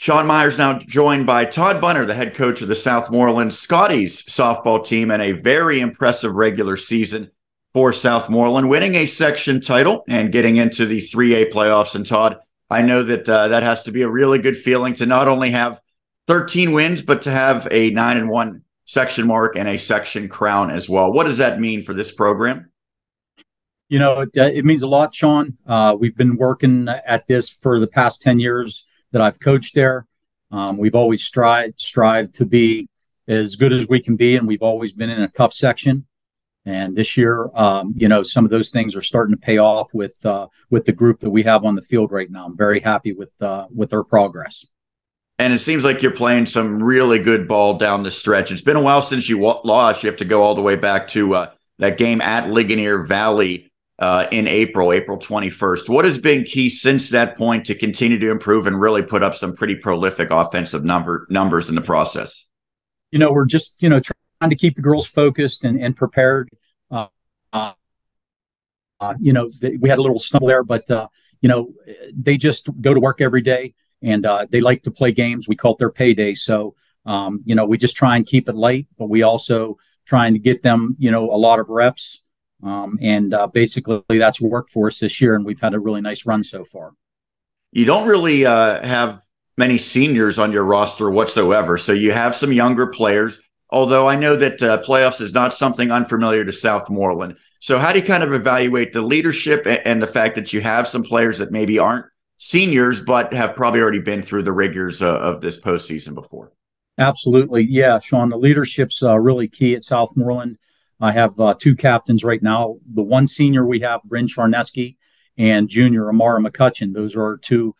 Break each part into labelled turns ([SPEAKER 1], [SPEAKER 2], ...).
[SPEAKER 1] Sean Myers now joined by Todd Bunner, the head coach of the Southmoreland Scotties softball team, and a very impressive regular season for Southmoreland, winning a section title and getting into the 3A playoffs. And Todd, I know that that has to be a really good feeling to not only have 13 wins, but to have a 9-1 section mark and a section crown as well. What does that mean for this program?
[SPEAKER 2] You know, it means a lot, Sean. We've been working at this for the past 10 years that I've coached there. We've always strived to be as good as we can be, and we've always been in a tough section. And this year, some of those things are starting to pay off with the group that we have on the field right now. I'm very happy with their progress.
[SPEAKER 1] And it seems like you're playing some really good ball down the stretch. It's been a while since you lost. You have to go all the way back to that game at Ligonier Valley in April 21st. What has been key since that point to continue to improve and really put up some pretty prolific offensive numbers in the process?
[SPEAKER 2] We're just, trying to keep the girls focused and prepared. We had a little stumble there, but, they just go to work every day and they like to play games. We call it their payday. So, we just try and keep it light, but we also trying to get them, a lot of reps. Basically that's worked for us this year, and we've had a really nice run so far.
[SPEAKER 1] You don't really have many seniors on your roster whatsoever, so you have some younger players, although I know that playoffs is not something unfamiliar to Southmoreland. So how do you kind of evaluate the leadership and the fact that you have some players that maybe aren't seniors but have probably already been through the rigors of this postseason before?
[SPEAKER 2] Absolutely. Yeah, Sean, the leadership's really key at Southmoreland. I have two captains right now. The one senior we have, Bryn Charneski, and junior Amara McCutcheon. Those are our two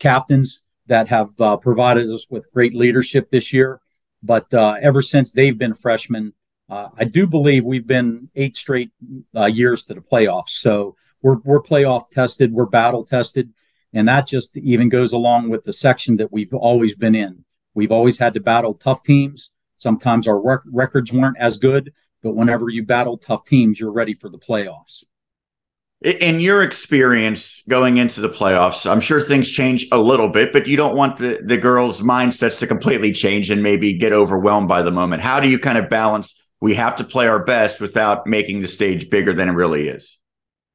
[SPEAKER 2] captains that have provided us with great leadership this year. But ever since they've been freshmen, I do believe we've been 8 straight years to the playoffs. So we're playoff tested, we're battle tested, and that just even goes along with the section that we've always been in. We've always had to battle tough teams. Sometimes our records weren't as good, but whenever you battle tough teams, you're ready for the playoffs.
[SPEAKER 1] In your experience going into the playoffs, I'm sure things change a little bit, but you don't want the girls' mindsets to completely change and maybe get overwhelmed by the moment. How do you kind of balance, we have to play our best without making the stage bigger than it really is?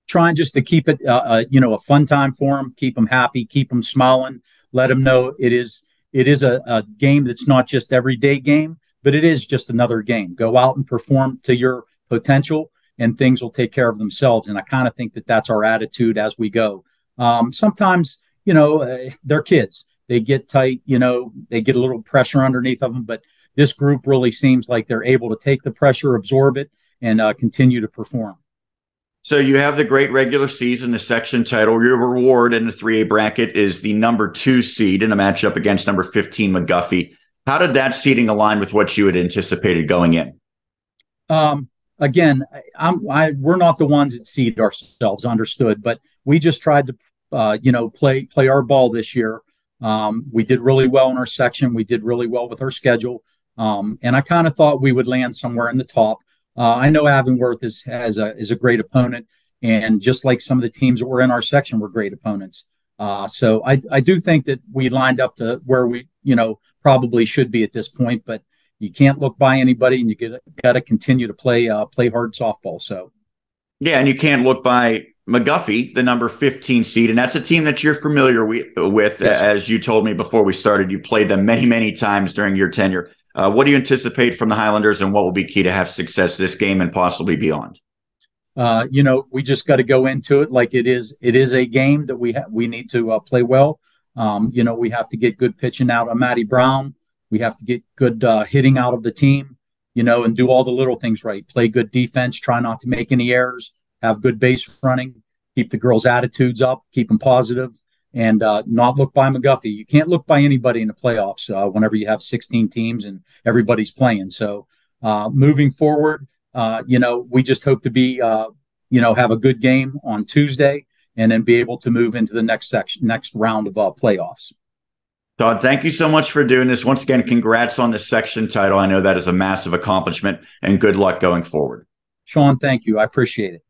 [SPEAKER 2] Trying just to keep it, a fun time for them, keep them happy, keep them smiling, let them know it is a game that's not just everyday game, but it is just another game. Go out and perform to your potential, and things will take care of themselves. And I kind of think that that's our attitude as we go. Sometimes, they're kids. They get tight, they get a little pressure underneath of them. But this group really seems like they're able to take the pressure, absorb it, and continue to perform.
[SPEAKER 1] So you have the great regular season, the section title. Your reward in the 3A bracket is the number 2 seed in a matchup against number 15 McGuffey. How did that seeding align with what you had anticipated going in?
[SPEAKER 2] Again, we're not the ones that seed ourselves, understood, but we just tried to, play our ball this year. We did really well in our section. We did really well with our schedule. And I kind of thought we would land somewhere in the top. I know Avonworth is a great opponent, and just like some of the teams that were in our section were great opponents. So I do think that we lined up to where we, probably should be at this point, but you can't look by anybody, and you got to continue to play hard softball. So,
[SPEAKER 1] yeah, and you can't look by McGuffey, the number 15 seed, and that's a team that you're familiar with. Yes. As you told me before we started, you played them many, many times during your tenure. What do you anticipate from the Highlanders, and what will be key to have success this game and possibly beyond?
[SPEAKER 2] We just got to go into it like it is. It is a game that we need to play well. We have to get good pitching out of Maddie Brown. We have to get good hitting out of the team, and do all the little things right. Play good defense, try not to make any errors, have good base running, keep the girls' attitudes up, keep them positive, and not look by McGuffey. You can't look by anybody in the playoffs whenever you have 16 teams and everybody's playing. So moving forward, we just hope to be, have a good game on Tuesday, and then be able to move into the next round of playoffs.
[SPEAKER 1] Todd, thank you so much for doing this. Once again, congrats on the section title. I know that is a massive accomplishment, and good luck going forward.
[SPEAKER 2] Sean, thank you. I appreciate it.